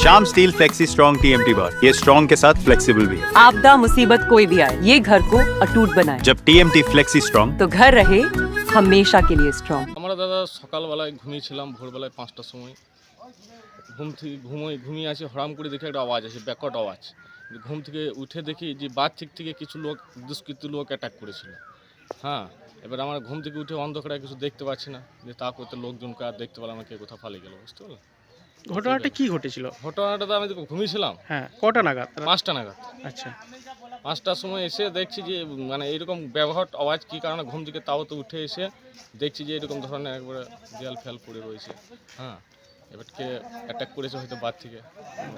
शाम steel flexi strong TMT बार, ये strong के साथ फ्लेक्सिबल भी है। आपदा मुसीबत कोई भी आए, ये घर को अटूट बनाए। जब टीएमटी फ्लेक्सी स्ट्रॉन्ग तो घर रहे हमेशा के लिए स्ट्रॉन्ग। আমরা দাদা সকালবেলায় ঘুমিয়েছিলাম, ভোরবেলায় 5টার সময় ঘুমিয়ে আছি, হঠাৎ করে দেখি একটা আওয়াজ আছে, ব্যাকট আওয়াজ। ঘুম থেকে উঠে দেখি যে বাদ থেকে কিছু লোক, দুষ্কৃতী লোক অ্যাটাক করেছিল। হ্যাঁ, এবার আমার ঘুম থেকে উঠে অন্ধকারে কিছু দেখতে পাচ্ছি না, যে তা করতে লোকজনকে আর দেখতে পেলাম না, কে কোথাও পালিয়ে গেল, বুঝতে পারলেন? ঘটনাটা কি ঘটেছিল? ঘটনাটা তো আমি তো ঘুমিয়েছিলাম হ্যাঁ, কটা নাগাদ? 5টা নাগাদ। আচ্ছা, 5টার সময় এসে দেখছি যে মানে এইরকম ব্যবহার আওয়াজ কী কারণে ঘুম থেকে তাও তো উঠে এসে দেখছি যে এরকম ধরনের একবারে দেয়াল ফেল পড়ে রয়েছে। হ্যাঁ, এবার কে অ্যাটাক করেছে হয়তো বাদ থেকে,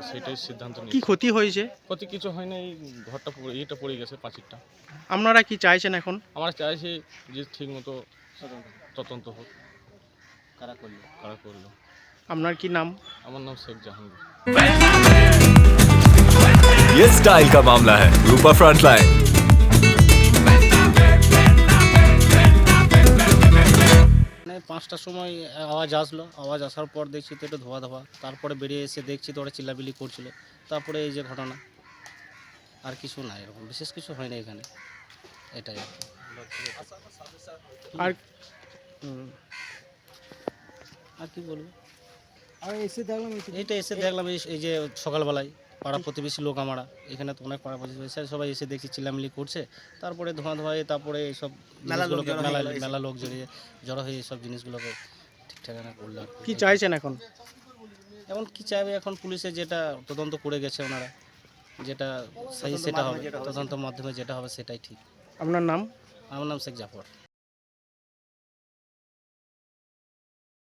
সেটাই সিদ্ধান্ত কি নিই। ক্ষতি হয়েছে? ক্ষতি কিছু হয় না, এই ঘরটা ইয়েটা পড়ে গেছে, পাঁচিরটা। আপনারা কি চাইছেন এখন? আমরা চাইছি যে ঠিক মতো তদন্ত হোক, কারা করলো। আপনার কি নাম? আমার নাম শেখ জাহাঙ্গীর। ये स्टाइल का मामला है। रूपा फ्रंटलाइन। মানে 5টার সময় আওয়াজ আসলো, আওয়াজ আসার পর দেখছি তো একটু ধোয়া ধোয়া, তারপরে বেরিয়ে এসে দেখছি তো ওরা চিল্লাবিল্লি করছিল, তারপরে এই যে ঘটনা। আর কিছু নাই, এরকম বিশেষ কিছু হয় না এখানে, এটাই আর কি। আর আর কি বলবো, এইটা এসে দেখলাম এই যে সকালবেলায় পাড়া প্রতিবেশী লোক আমরা এখানে তো অনেক পাড়া প্রতিবেশী সবাই এসে দেখছি চিল্লামিল্লি করছে, তারপরে ধোঁয়া ধোঁয়ায় তারপরে এইসব জিনিসগুলোকে মেলা লোক জড়ো হয়ে এইসব জিনিসগুলোকে ঠিকঠাক করলো। কি চাইছেন এখন? এখন কি চাইবে, এখন পুলিশে যেটা তদন্ত করে গেছে ওনারা, যেটা সেই সেটা হবে, তদন্তের মাধ্যমে যেটা হবে সেটাই ঠিক। আপনার নাম? আমার নাম শেখ জাফর।